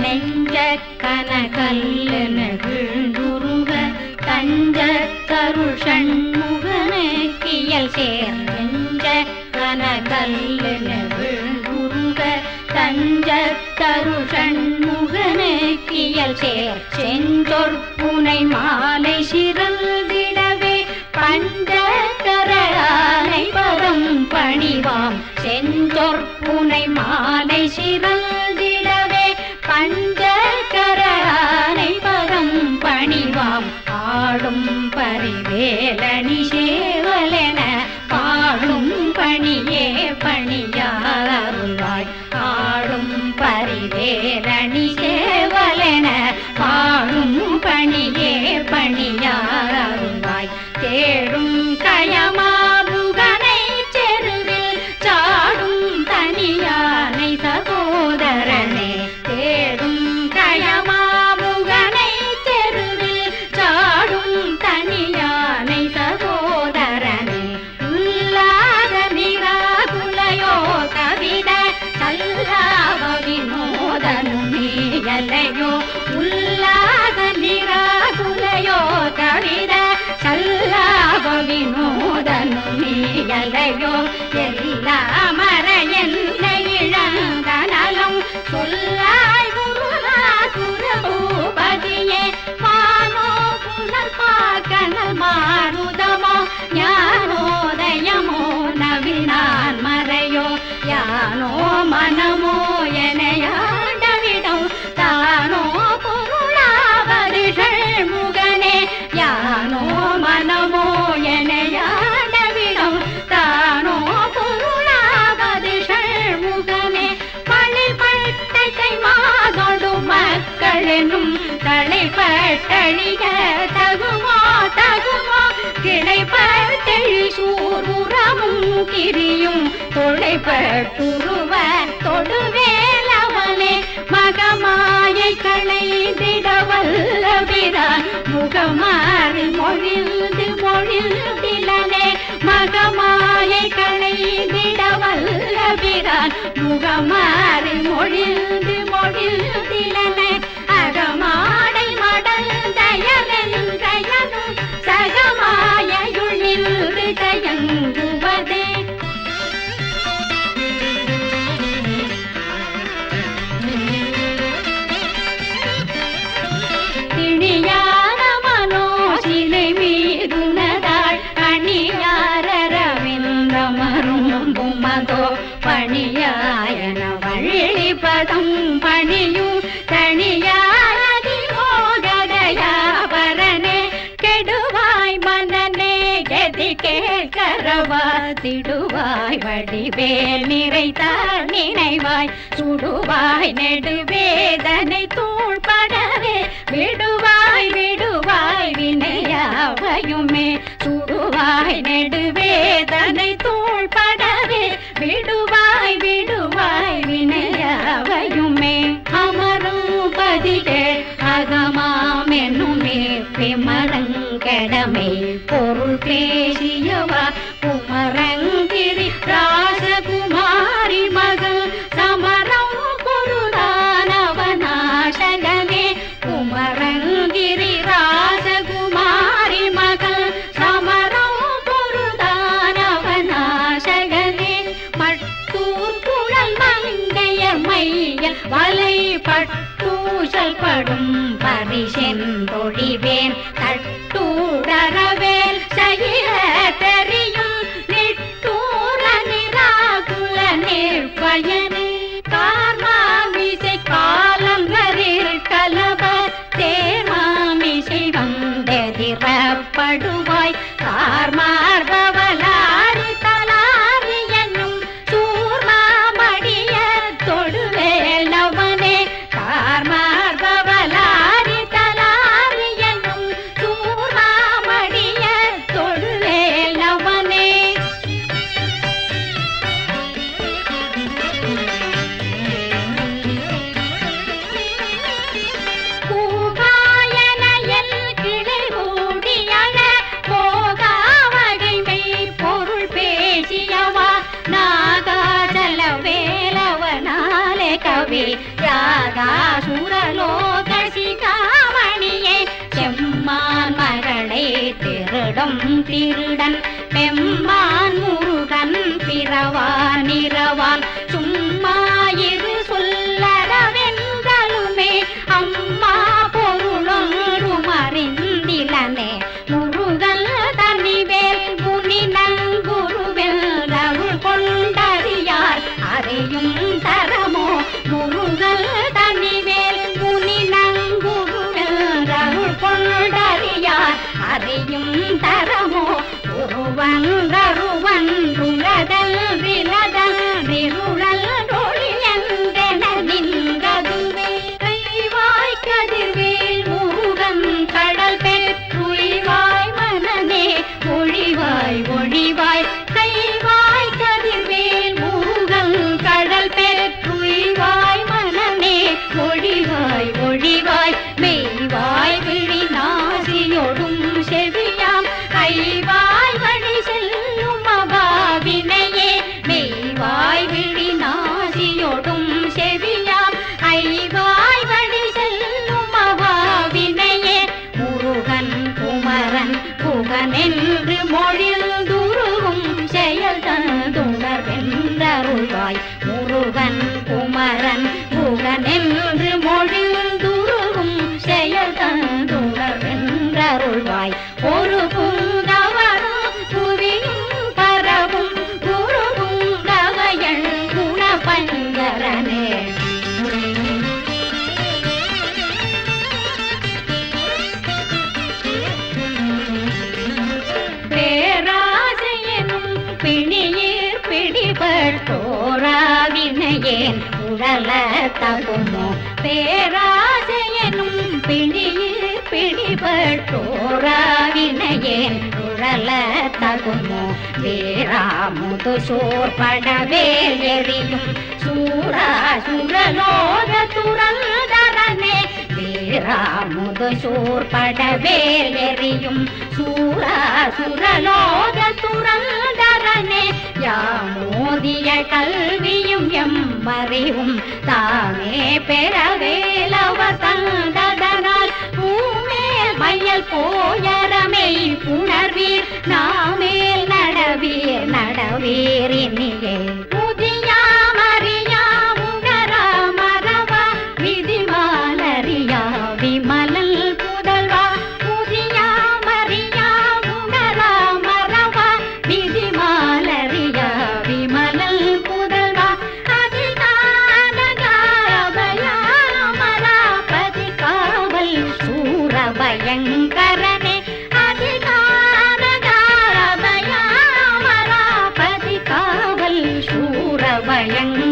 நெஞ்ச கனகல்லென வீழ்ந்துருக தஞ்ச தருள் சண்முகனுக்கியல் சேர் நெஞ்ச கனகல்லென வீழ்ந்துருக தஞ்ச தருள் சண்முகனுக்கியல் சேர் செஞ்சொற்புனை மாலை சிறந்திடவே பஞ்சகரனை பதம் பணிவாம் செஞ்சொற்புனை மாலை சிறந்திடவே பஞ்சகரனை பதம் பணிவாம் ஆடும் பரிவேலணி சேவலென பாடும் பணியே பணியாருள்வாய் ஆடும் பரிவேலணி சேவலென பாடும் பணியே பணியாருள்வாய் தேடும் கயமாமுகனை செருவில் சாடும் தனியானை சகோதரனே தேடும் கயமாமுகனை செருவில் சாடும் தனியானை சகோதரனே உல்லாத நிராகுலையோ கவித சல்லாவ வினோதனும் நீயலையோ உல்லாத நிராகுலையோ கவித சல்லாவ வினோதனும் நீயலையோ எல்லா மறையன்னை இழந்த நலம் சொல்லாய் குருநாசுரபூபதியே மானோ புனர்பாக்கணல் மாருதமோ ஞானோதயமோ நவினான் மறையோ யானோ மனமோ எனையாண்டவிடம் தானோ பொருளாவது ஷண்முகனே யானோ மனமோ எனையாண்டவிடம் தானோ பொருளாவது ஷண்முகனே பழிபட்டை மாதொடு மக்களெனும் தலைப்பட்டழிய தகுமோ தகுமோ கிடைப்பட்டழி சூருரமும் கிரியும் தொலைப்பட்டுருவ தொடுவேலவனே மகமாயை களைந்திடவல்லபிரான் முகமாறு மொழிந்து மொழிந்திலனே மகமாயை களைந்திடவல்லபிரான் முகமாறு மொழிந்து மொழிந்திலனே அகமாடை மடல் தயலென்றயனும் சகமாயுள் நின்று தயங்குவதே திணியான மனோசிலை மீதுனதாள் அணியாரவிந்தமரும் பும்மதோ பணியாயன வள்ளிபதம் பணியும் தனியாரதி மோகதயாபரனே கெடுவாய் மனநே கதி கேட்கரவா திடுவாய் வடிவேல் நிறைத்தார் நினைவாய் சுடுவாய் நெடுவேதனை தூள்படவே விடுவாய் விடுவாய் வினையாவையுமே சுடுவாய் நெடுவேதனை தூள்படவே விடுவாய் விடுவாய் வினையாவையுமே அமரும் பதிலே அகமாமென்னுமே விமரங்கடமை பொருள் பேசியவா குமரங்கிரி ராசகுமாரி மகள் சமரம் பொருளானவநாசகனே குமரங்கிரி ராசகுமாரி மகள் சமரம் பொருளானவநாசகனே மட்டூர் குழல் மங்கையர் மையல் வலை பட்டூசல் படும் பரிசென்றொழிவேன் தட்டூரவேல் சகிர தெரியும் நிட்டூர நிராகுல நிற்பயனே கார்மாமிசை காலங்கரில் கலப தேர்மாமிசை வந்தெதிரப்படுவாய் கார்மார்பவலாரி தலாரி என்னும் சூர்மாமடிய தொடுவேலவனே கார்மார்பவலாரி தலாரி என்னும் சூர்மாமடிய தொடுவேலவனே பூகாயனையல் கிளை மூடியன போகாவகைமை பொருள் பேசியவா நாகாதல வேலவனாலே கவி யாகாசு சூரலோக சிகாமணியே செம்மான் மகளை திருடும் திருடன் பெம்மான் முருகன் பிறவான் இரவான் சும்மா இரு சொல்லறவென்றலுமே அம்மா பொருளொன்றும் அறிந்திலனே முருகல் தனிவேல் முனி நங்குருவெல் அருள் கொண்டறியார் அறையும் தரமோ முருகல் தனிவேல் முனி நங்குருவெல் அருள் கொண்டறியார் அறையும் தரமோ ஒருவன் கருவன் ருளதல் விலதல் நிருளல் நொழியென்றென நின்றதுவே கைவாய் கதிர்வேல் முருகன் கடல் பெற்றுய்வாய் மனமே ஒழிவாய் ஒழிவாய் கைவாய் கதிர்வேல் முருகன் கடல் பெற்றுய்வாய் மனமே ஒழிவாய் ஒழிவாய் மெய்வாய் விழி நாசியொடும் செவியாம் கைவாய் வழி செல்லும் அபாவினையே மெய்வாய் விழி நாசியொடும் செவியாம் ஐவாய் வழி செல்லும் அபாவினையே முருகன் குமரன் புகனென்று மொழில் துருவும் செயல் தந்துணர்வென்றருள்வாய் முருகன் குமரன் புகனென்று மொழில் துருவும் செயல் தந்துணர்வென்றருள்வாய் ஒரு பூங்கவரும் புவியும் பரவும் குருவும் கவையன் குணபங்கரனே பேராசையனும் பிணியீர் பிடிபட்டோராவினையேன் உழல தகுமோ பேராசையனும் பிணியீர் பிடிபட்டோராவினையேன் உழல தகுமோ வேராமுது சோர்படவேல் எறியும் சூரா சுரலோக துரந்தரனே வேராமுது சோர்படவேல் எறியும் சூரா சுரலோக துரந்தரனே யாமோதிய கல்வியும் எம்மறிவும் தாமே பெறவேலவர் தந்ததனால் பூமேல் மையல் போயரமை புணர்வீர் நாமேல் நடவீர் நடவீர் இனியே முதியாமறியா உணரா மரவா விதிமாலறியா விமலல் புதல்வா முதியாமறியா உணரா மரவா விதிமாலறியா விமலல் புதல்வா அதிகாரபயாமராபதி காவல் சூரபயங்கரனே அதிகாரபயாமராபதி காவல் சூரபயங்கரனே